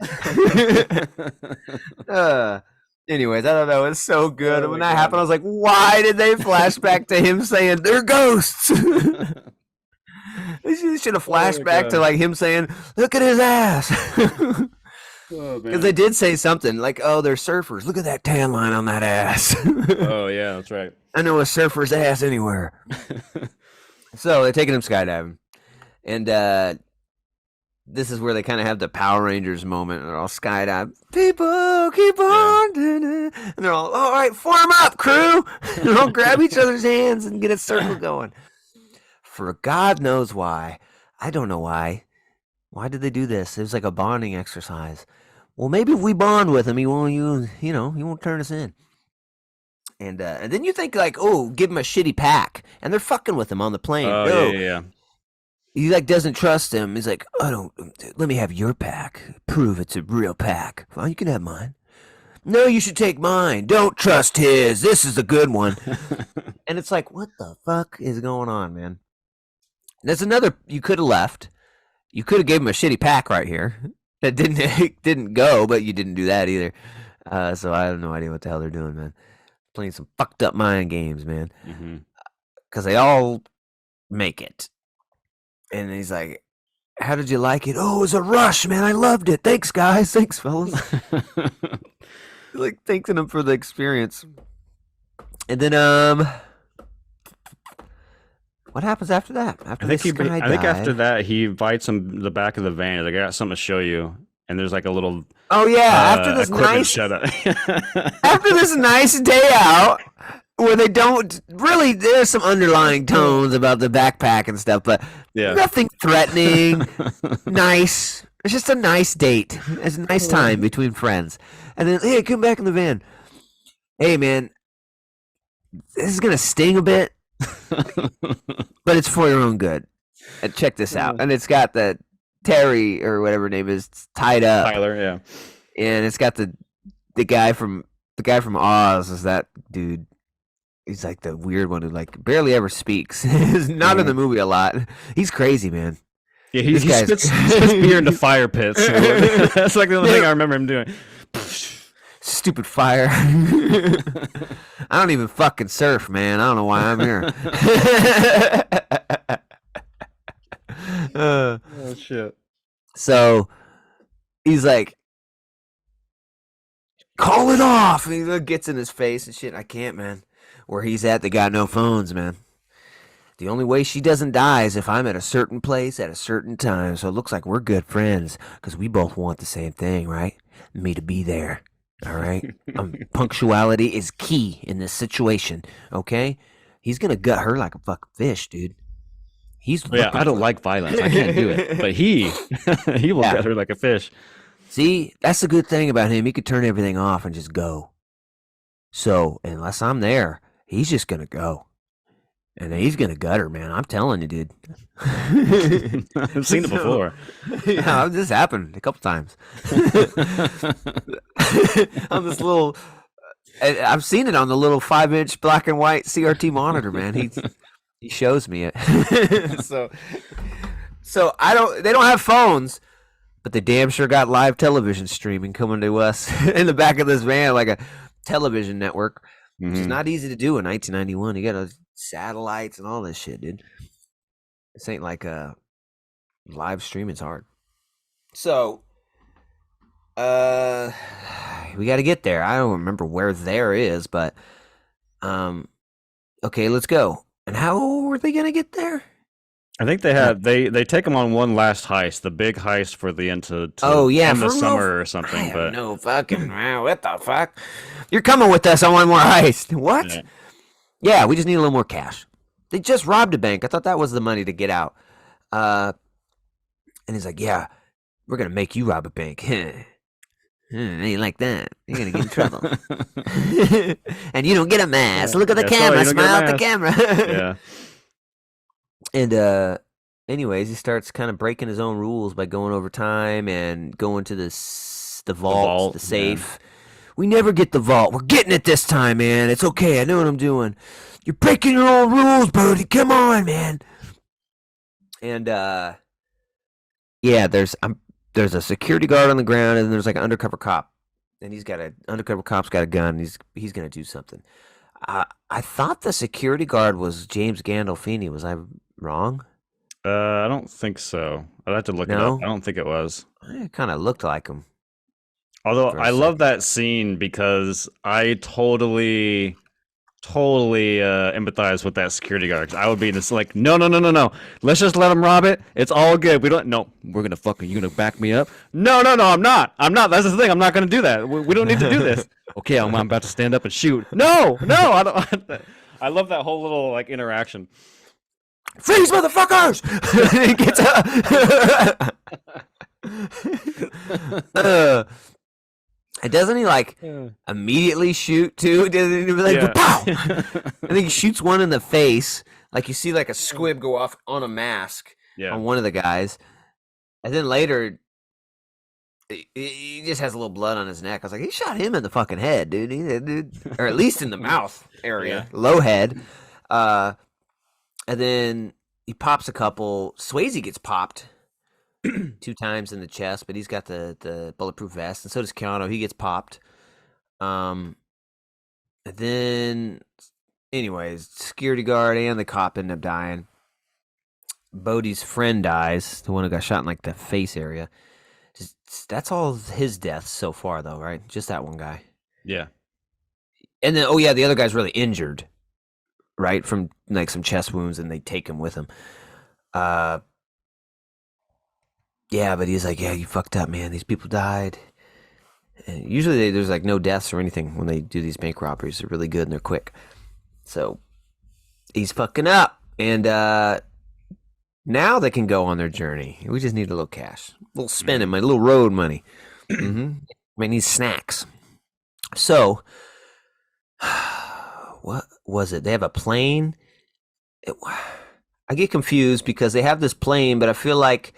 Anyways, I don't know. It's so good. When that happened, I was like, "Why did they flash back to him saying they're ghosts?" They should have flashed back to like him saying, "Look at his ass." Because they did say something like, "Oh, they're surfers. Look at that tan line on that ass." Oh yeah, that's right. I know a surfer's ass anywhere. So they're taking him skydiving, and this is where they kind of have the Power Rangers moment. They're all skydive. People keep on, and they're all right. Form up, crew. And all grab each other's hands and get a circle going. For God knows why, I don't know why. Why did they do this? It was like a bonding exercise. Well, maybe if we bond with him, he won't. He won't turn us in. And then you think like, oh, give him a shitty pack, and they're fucking with him on the plane. Oh no. yeah. He like doesn't trust him. He's like, let me have your pack. Prove it's a real pack. Well, you can have mine. No, you should take mine. Don't trust his. This is a good one. And it's like, what the fuck is going on, man? There's another. You could have left. You could have gave him a shitty pack right here. That didn't go, but you didn't do that either. So I have no idea what the hell they're doing, man. Playing some fucked up mind games, man. Because they all make it. And he's like, how did you like it? Oh, it was a rush, man. I loved it. Thanks, guys. Thanks, fellas. Like, thanking them for the experience. And then, what happens after that? I think after that, he invites him to the back of the van. He's like, I got something to show you. And there's like a little. Oh yeah! After this nice, after this nice day out, where they don't really, there's some underlying tones about the backpack and stuff, but nothing threatening. Nice. It's just a nice date. It's a nice time between friends. And then, hey, come back in the van. Hey, man, this is gonna sting a bit, but it's for your own good. And check this out. And it's got the Terry or whatever her name is tied up. Tyler, yeah. And it's got the guy from Oz is that dude. He's like the weird one who like barely ever speaks. He's not in the movie a lot. He's crazy, man. Yeah, he spits beer into fire pits. That's like the only thing I remember him doing. Stupid fire. I don't even fucking surf, man. I don't know why I'm here. Oh shit. So he's like, call it off. And he gets in his face and shit. I can't, man. Where he's at, they got no phones, man. The only way she doesn't die is if I'm at a certain place at a certain time. So it looks like we're good friends because we both want the same thing, right? Me to be there. All right, punctuality is key in this situation. Okay, he's gonna gut her like a fucking fish, dude. He's Yeah, looking I don't for. like violence. I can't do it. But he will Yeah. get her like a fish. See, that's the good thing about him. He could turn everything off and just go. So unless I'm there, he's just gonna go, and he's gonna gut her, man. I'm telling you, dude. I've seen it before. Yeah, this happened a couple times. On this little, I've seen it on the little 5-inch black and white CRT monitor, man. He shows me it. So I don't. They don't have phones, but they damn sure got live television streaming coming to us in the back of this van, like a television network, which is Mhm. not easy to do in 1991. You got satellites and all this shit, dude. This ain't like a live streaming's hard. So, we got to get there. I don't remember where there is, but okay, let's go. And how were they gonna get there? I think they take him on one last heist, the big heist for the end to Oh yeah, end the for real? summer or I something. have But no fucking what the fuck? You're coming with us on one more heist? What? Yeah. Yeah, we just need a little more cash. They just robbed a bank. I thought that was the money to get out. And he's like, "Yeah, we're gonna make you rob a bank." Ain't like that. You're gonna get in trouble. And you don't get a mask. Look at the Yeah, sorry, camera. you don't get a Smile at the mask. camera. yeah, And anyways, he starts kind of breaking his own rules by going over time and going to the vault, the vault, safe. We never get the vault. We're getting it this time, man. It's okay. I know what I'm doing. You're breaking your own rules, Bodie. Come on, man. And yeah, there's a security guard on the ground, and there's like an undercover cop, and undercover cop's got a gun. He's gonna do something. I thought the security guard was James Gandolfini. Was I wrong? I don't think so. I'd have to look it No? up. I don't think it was. It kind of looked like him. Although For a I love that scene because I totally empathize with that security guard. 'Cause I would be in this like, no, let's just let him rob it. It's all good. We don't. No, we're gonna you gonna back me up? No, I'm not. That's the thing. I'm not gonna do that. We don't need to do this. Okay, I'm about to stand up and shoot. No, I don't. I love that whole little like interaction. Freeze, motherfuckers! He gets up. And doesn't he like immediately shoot too? Doesn't he be like, Yeah. pow? I think he shoots one in the face. Like you see like a squib go off on a mask Yeah. on one of the guys. And then later, he just has a little blood on his neck. I was like, he shot him in the fucking head, dude. Or at least in the mouth area. Yeah. Low head. And then he pops a couple. Swayze gets popped 2 times in the chest, but he's got the bulletproof vest, and so does Keanu. He gets popped. And then, anyways, security guard and the cop end up dying. Bodie's friend dies, the one who got shot in like the face area. That's all his deaths so far, though, right? Just that one guy. Yeah. And then, oh yeah, the other guy's really injured, right, from like some chest wounds, and they take him with him. Yeah, but he's like, yeah, you fucked up, man. These people died. And usually there's like no deaths or anything when they do these bank robberies. They're really good and they're quick. So he's fucking up, and now they can go on their journey. We just need a little cash, a little spending money, a little road money. Might need snacks. So, what was it? They have a plane. I get confused because they have this plane, but I feel like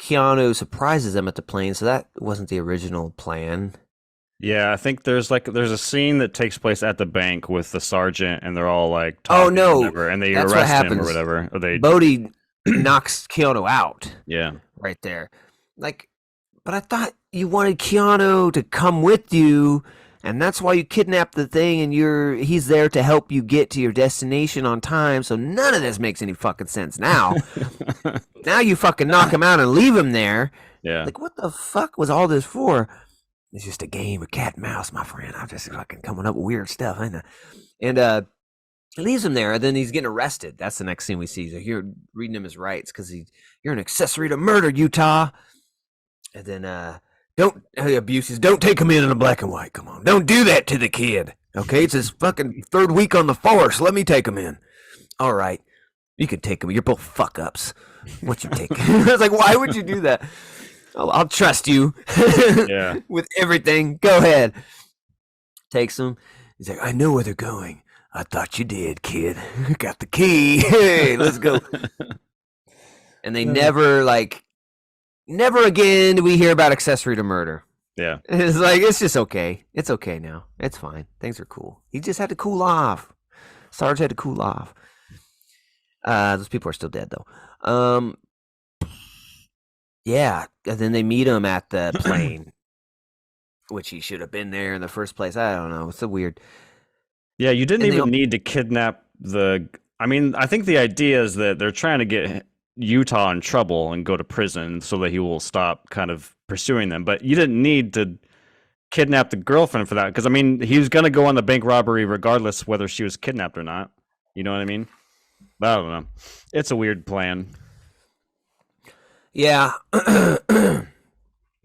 Keanu surprises them at the plane, so that wasn't the original plan. Yeah, I think there's a scene that takes place at the bank with the sergeant, and they're all like, Oh, talking no, or whatever, and they that's what arrest him or happens. whatever. Or they, Bodie knocks Keanu out yeah, right there. Like, but I thought you wanted Keanu to come with you, and that's why you kidnapped the thing, and he's there to help you get to your destination on time, so none of this makes any fucking sense now. Now you fucking knock him out and leave him there. yeah. Like, what the fuck was all this for? It's just a game of cat and mouse, my friend. I'm just fucking coming up with weird stuff, ain't I? And he leaves him there, and then he's getting arrested. That's the next scene we see. He's like, you're reading him his rights because you're an accessory to murder, Utah. And then Don't Busey's. Don't take him in a black and white. Come on, don't do that to the kid. Okay, it's his fucking 3rd week on the force. Let me take him in. All right, you can take him. You're both fuck ups. What you take? I was like, why would you do that? I'll trust you. Yeah. With everything. Go ahead. Takes him. He's like, I know where they're going. I thought you did, kid. Got the key. Hey, let's go. And they never again do we hear about accessory to murder. Yeah. It's like, it's just okay. It's okay now. It's fine. Things are cool. He just had to cool off. Sarge had to cool off. Those people are still dead, though. Yeah. And then they meet him at the plane, which he should have been there in the first place. I don't know. It's so weird. Yeah, you didn't And even need to kidnap I mean, I think the idea is that they're trying to get Utah in trouble and go to prison so that he will stop kind of pursuing them. But you didn't need to kidnap the girlfriend for that. Because, I mean, he was going to go on the bank robbery regardless whether she was kidnapped or not. You know what I mean? I don't know. It's a weird plan. Yeah. And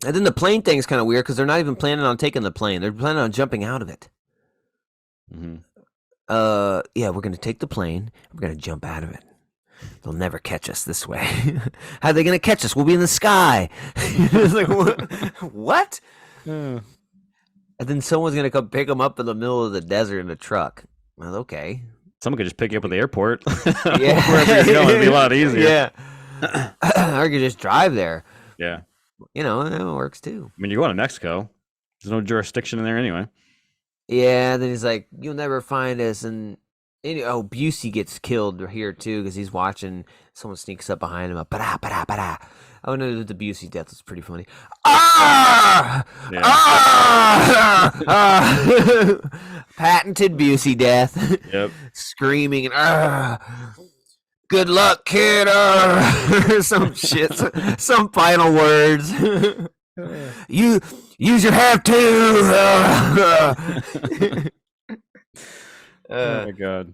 then the plane thing's kind of weird because they're not even planning on taking the plane. They're planning on jumping out of it. Mm-hmm. Yeah, we're going to take the plane. We're going to jump out of it. They'll never catch us this way. How are they going to catch us? We'll be in the sky. It's like, what? And then someone's going to come pick them up in the middle of the desert in a truck. Well, okay. Someone could just pick you up at the airport. Yeah. Wherever you're going, it'd be a lot easier. Yeah. Or you could just drive there. Yeah. You know, that works too. I mean, you're going to Mexico. There's no jurisdiction in there anyway. Yeah, then he's like, you'll never find us. And Busey gets killed here too because he's watching. Someone sneaks up behind him. Oh no, the Busey death was pretty funny. Ah! Yeah. Ah! Patented Busey death. Yep. Screaming and good luck, kid. Some shit. Some final words. You use your have to. Oh my god.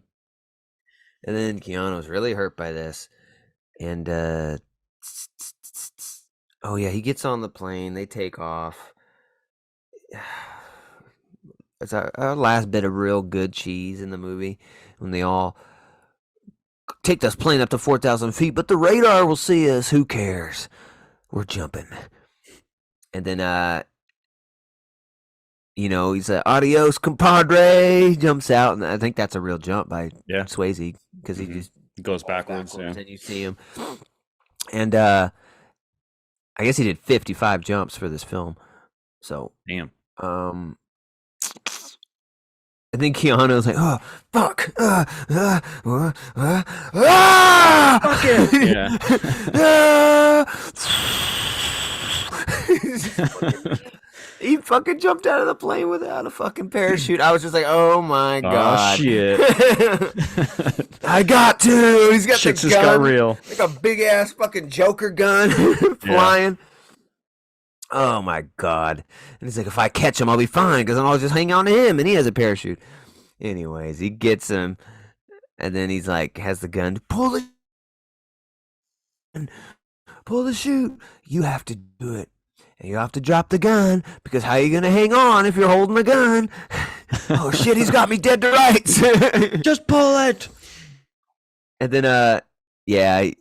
And then Keanu's really hurt by this. And oh yeah, he gets on the plane, they take off. It's our last bit of real good cheese in the movie when they all take this plane up to 4,000 feet, but the radar will see us. Who cares? We're jumping. And then he's like, adios, compadre. He jumps out, and I think that's a real jump by Swayze because he just goes backwards. Yeah. And you see him. And I guess he did 55 jumps for this film. So damn. And then Keanu's like, oh, fuck. Fuck it. Yeah. He fucking jumped out of the plane without a fucking parachute. I was just like, oh my god. Oh shit. I got to. He's got Shit's the just gun. got real. Like a big ass fucking Joker gun flying. Yeah. Oh my god. And he's like, if I catch him, I'll be fine because I'll just hang on to him and he has a parachute. Anyways, he gets him and then he's like, has the gun. Pull the chute. You have to do it. And you have to drop the gun because how are you going to hang on if you're holding the gun? Oh shit, he's got me dead to rights. Just pull it. And then he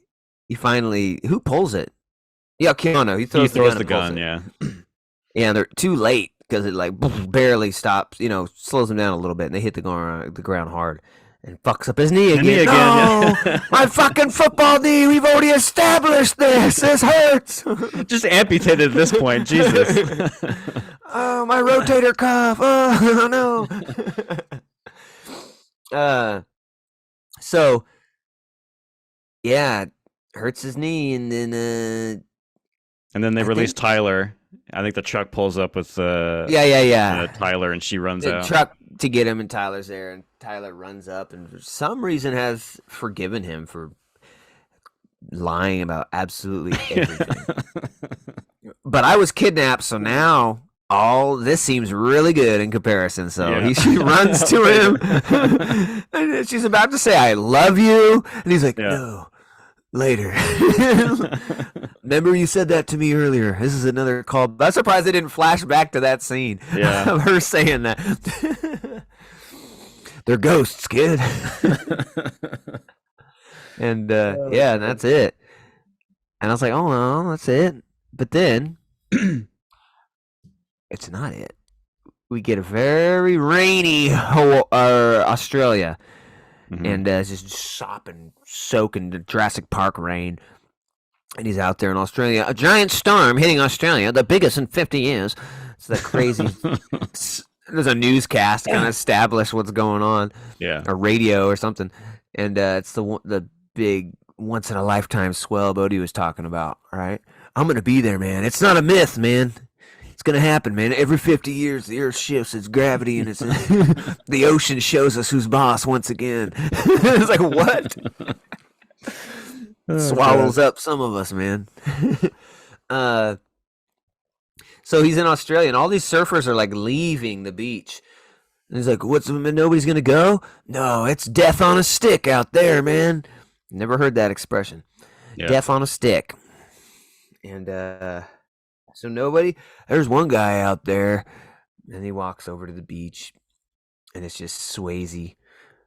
finally, who pulls it? Yeah, Keanu. He throws the gun. Yeah. Yeah, and they're too late because it like barely stops, slows him down a little bit and they hit the ground hard. And fucks up his knee again. No, yeah. My fucking football knee. We've already established this. This hurts. Just amputated at this point. Jesus. Oh, my rotator cuff. Oh no. So, yeah, hurts his knee, and then they release Tyler. I think the truck pulls up with Tyler, and she runs the out. Truck to get him, and Tyler's there, and Tyler runs up, and for some reason has forgiven him for lying about absolutely everything. But I was kidnapped, so now all this seems really good in comparison. So she runs to him, and she's about to say, "I love you," and he's like, "No, Later. Remember you said that to me earlier. This is another call. I'm surprised they didn't flash back to that scene Yeah. of her saying that. They're ghosts, kid. And yeah, and that's it. And I was like, oh, well, that's it. But then it's not it. We get a very rainy Australia. Mhm. And it's just sopping, soaking the Jurassic Park rain. And he's out there in Australia. A giant storm hitting Australia, the biggest in 50 years. It's that crazy. There's a newscast to kind of establish what's going on, Yeah. or radio or something. And it's the big once in a lifetime swell Bodie was talking about. Right? I'm gonna be there, man. It's not a myth, man. It's gonna happen, man. Every 50 years, the Earth shifts its gravity, and it's the ocean shows us who's boss once again. It's like what? Swallows up some of us, man. So he's in Australia, and all these surfers are like leaving the beach. And he's like, "What's? Nobody's gonna go? No, it's death on a stick out there, man." Never heard that expression. Yeah. Death on a stick. And so nobody. There's one guy out there, and he walks over to the beach, and it's just Swayze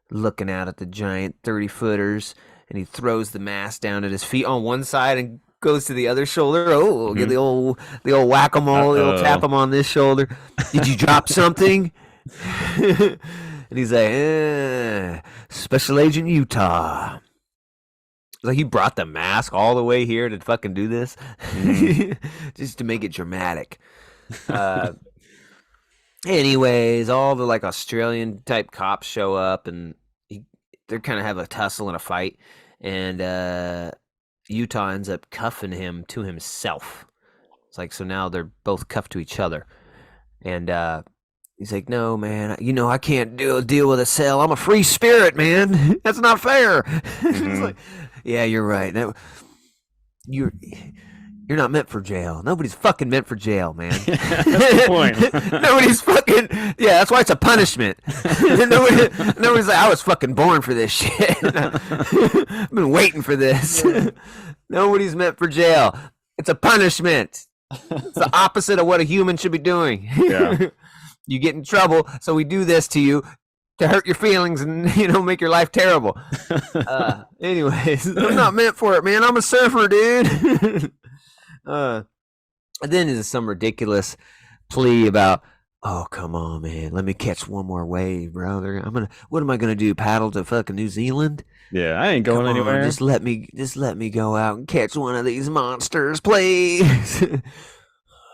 looking out at the giant 30-footers, and he throws the mask down at his feet on one side and goes to the other shoulder. Oh, get the old whack-a-mole, the old tap him on this shoulder. Did you drop something? And he's like, Special Agent Utah. Like he brought the mask all the way here to fucking do this, just to make it dramatic. Anyways, all the like Australian type cops show up, and they kind of have a tussle and a fight, and Utah ends up cuffing him to himself. It's like, so now they're both cuffed to each other, and he's like, "No, man, I can't deal with a cell. I'm a free spirit, man. That's not fair." It's like, yeah, you're right. You're not meant for jail. Nobody's fucking meant for jail, man. That's the point. Nobody's fucking. Yeah, that's why it's a punishment. Nobody's like, I was fucking born for this shit. I've been waiting for this. Nobody's meant for jail. It's a punishment. It's the opposite of what a human should be doing. Yeah. You get in trouble, so we do this to you to hurt your feelings and make your life terrible. Anyways, I'm not meant for it, man. I'm a surfer, dude. And then there's some ridiculous plea about, oh, come on, man, let me catch one more wave, brother. What am I gonna do? Paddle to fucking New Zealand? Yeah, I ain't going anywhere. Just let me go out and catch one of these monsters, please.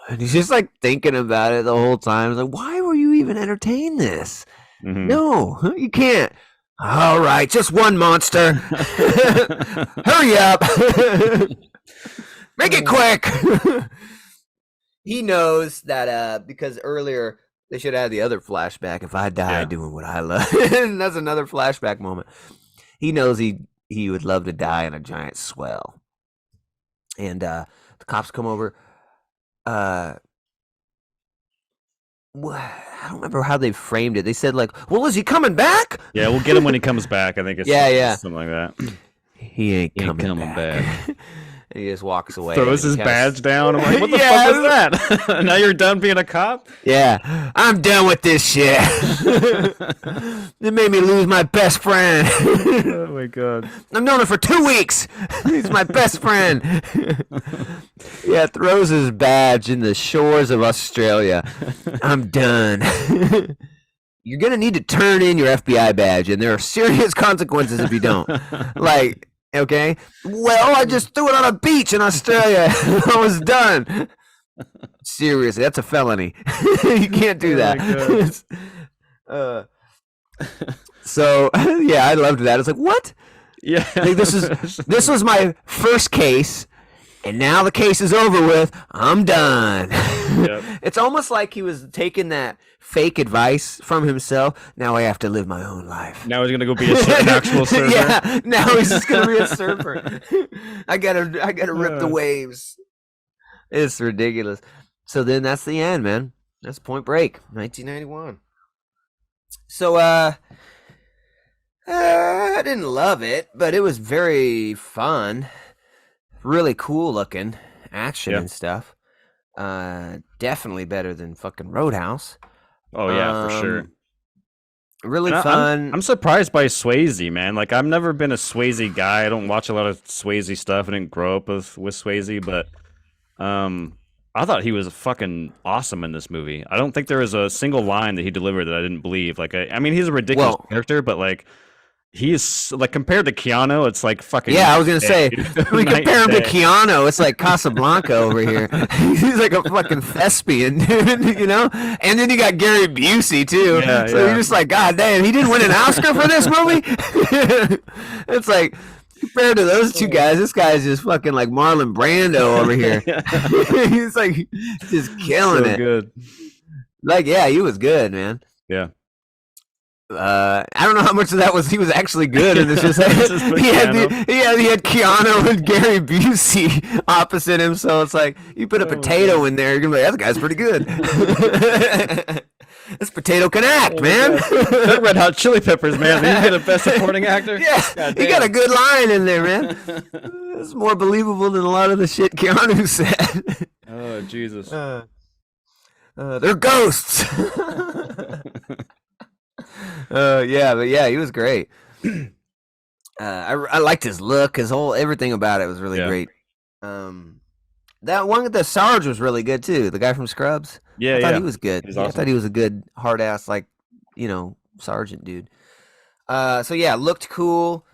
And he's just like thinking about it the whole time. He's like, why were you even entertain this? Mhm. No, you can't. All right, just one monster. Hurry up. Make it quick. He knows that because earlier they should have had the other flashback. If I died doing what I love, and that's another flashback moment. He knows he would love to die in a giant swell. And the cops come over. I don't remember how they framed it. They said like, "Well, is he coming back?" Yeah, we'll get him when he comes back. I think it's something like that. He ain't coming coming back. And he just walks away. Throws his badge down. I'm like, what the Yeah. fuck is that? Now you're done being a cop? Yeah, I'm done with this shit. It made me lose my best friend. Oh my god. I've known him for 2 weeks. He's my best friend. Yeah, throws his badge in the shores of Australia. I'm done. You're going to need to turn in your FBI badge, and there are serious consequences if you don't. Like, okay? Well, I just threw it on a beach in Australia. I was done. Seriously, that's a felony. You can't do that. So, yeah, I loved that. It's like, what? Yeah. Like, this was my first case, and now the case is over with. I'm done. Yep. It's almost like he was taking that fake advice from himself. Now I have to live my own life. Now he's gonna go be an actual surfer. Yeah, now he's just gonna be a surfer. I gotta rip the waves. It's ridiculous. So then that's the end, man. That's Point Break, 1991. So I didn't love it, but it was very fun. really cool looking action Yeah. and stuff. Definitely better than fucking Roadhouse. Oh yeah, for sure. Really And fun. I'm surprised by Swayze, man. Like I've never been a Swayze guy. I don't watch a lot of Swayze stuff. I didn't grow up with Swayze, but I thought he was fucking awesome in this movie. I don't think there was a single line that he delivered that I didn't believe. Like I mean, he's a ridiculous Well, character, but like he's like compared to Keanu, it's like fucking yeah, I was gonna say we night compare him and to day. Keanu. It's like Casablanca over here. He's like a fucking thespian, dude. You know. And then you got Gary Busey too. Yeah, So yeah. you're just like, God damn, he didn't win an Oscar for this movie. It's like compared to those two guys, this guy's just fucking like Marlon Brando over here. He's like just killing So it. good. Like, yeah, he was good, man. Yeah. I don't know how much of that was he was actually good, and it's just like, It's just with he had Keanu. he had Keanu and Gary Busey opposite him, so it's like you put a Oh, potato in there, you're gonna be like, that guy's pretty good. This potato can act, man. That Red Hot Chili Peppers, man. You get a Best Supporting Actor. Yeah, God he got a damn. good line in there, man. It's more believable than a lot of the shit Keanu said. Oh Jesus. They're ghosts. Yeah, but yeah, he was great. I liked his look, his whole everything about it was really Yeah. great. That one with the Sarge was really good too. The guy from Scrubs. Yeah, I thought yeah. he was good. He's Yeah, I awesome. thought he was a good hard ass, like, sergeant dude. So yeah, looked cool.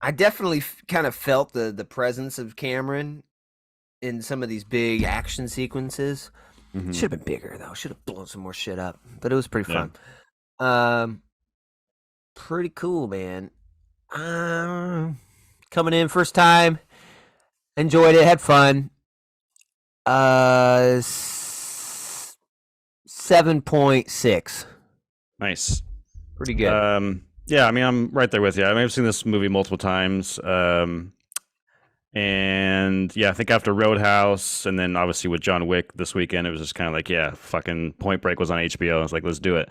I definitely kind of felt the presence of Cameron in some of these big action sequences. Mhm. Should have been bigger though. Should have blown some more shit up. But it was pretty Yeah. fun. Pretty cool, man. Coming in first time, enjoyed it, had fun. 7.6. Nice. Pretty good. Yeah, I mean, I'm right there with you. I mean, I've seen this movie multiple times. And yeah, I think after Roadhouse and then obviously with John Wick this weekend, it was just kind of like, yeah, fucking Point Break was on HBO. I was like, let's do it.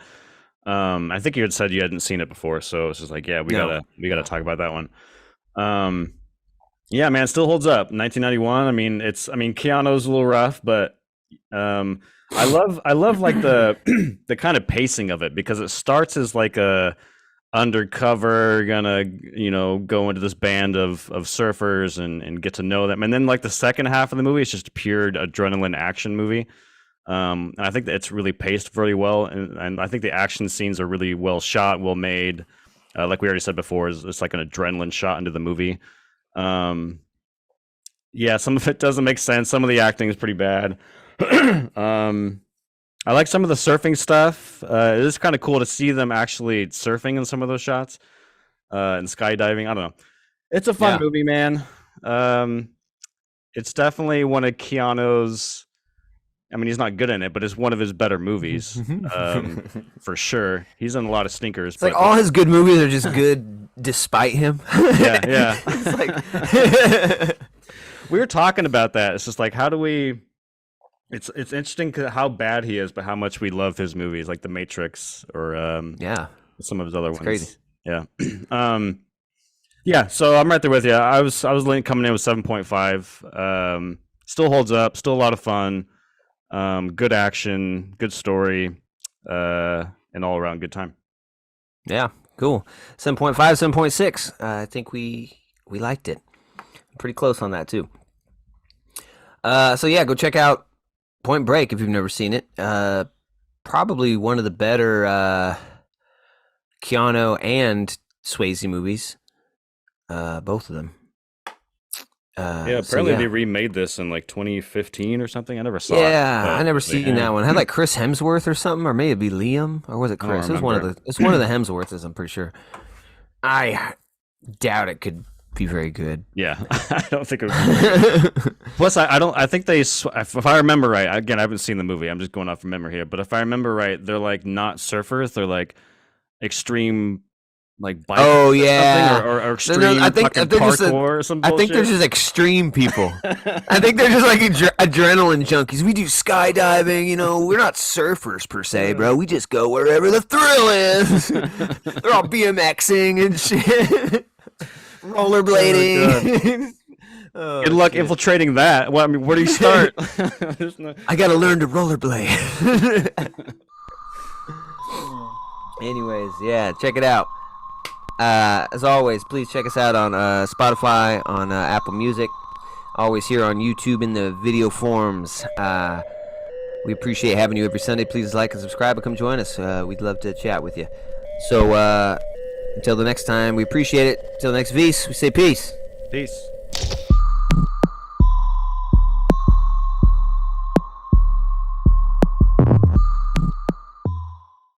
I think you had said you hadn't seen it before, so it's just like, yeah, we No. gotta talk about that one. Yeah, man, it still holds up. 1991. I mean, Keanu's a little rough, but I love like the the kind of pacing of it because it starts as like a undercover gonna go into this band of surfers and get to know them, and then like the second half of the movie is just a pure adrenaline action movie. And I think that it's really paced very well, and I think the action scenes are really well shot, well made. Like we already said before, it's like an adrenaline shot into the movie. Yeah, some of it doesn't make sense. Some of the acting is pretty bad. I like some of the surfing stuff. It is kind of cool to see them actually surfing in some of those shots, and skydiving. I don't know. It's a fun Yeah. movie, man. It's definitely one of Keanu's. I mean, he's not good in it, but it's one of his better movies, for sure. He's in a lot of stinkers. It's like but all his good movies are just good despite him. Yeah, yeah. It's like we were talking about that. It's just like, how do we? It's interesting how bad he is, but how much we love his movies, like The Matrix or yeah. some of his other ones. crazy. Yeah. Yeah. So I'm right there with you. I was coming in with 7.5. Still holds up. Still a lot of fun. Good action. Good story. And all around good time. Yeah, cool. 7.5, 7.6. I think we liked it. Pretty close on that too. So yeah, go check out Point Break if you've never seen it. Probably one of the better Keanu and Swayze movies. Both of them. Yeah. Apparently they remade this in like 2015 or something. I never saw it. Yeah, but I never they- seen that one. It had like Chris Hemsworth or something, or maybe it'd be Liam, or was it I don't Chris? It was one of remember. the. It's one of the Hemsworths. I'm pretty sure. I doubt it could be very good. Yeah. I don't think it would. Plus, I think they, if I remember right, again, I haven't seen the movie. I'm just going off from memory here. But if I remember right, they're like not surfers. They're like extreme, like bikers Oh, or yeah. something, or extreme I think fucking they're just parkour or some I bullshit. think they're just extreme people. I think they're just like adrenaline junkies. We do skydiving, we're not surfers per se, bro. We just go wherever the thrill is. They're all BMXing and shit. Rollerblading. Oh, Good luck shit. infiltrating that. Well, I mean, where do you start? There's no... I gotta learn to rollerblade. Anyways, yeah, check it out. As always, please check us out on Spotify, on Apple Music. Always here on YouTube in the video forms. We appreciate having you every Sunday. Please like and subscribe and come join us. We'd love to chat with you. So until the next time, we appreciate it. Until next Vs, we say peace. Peace.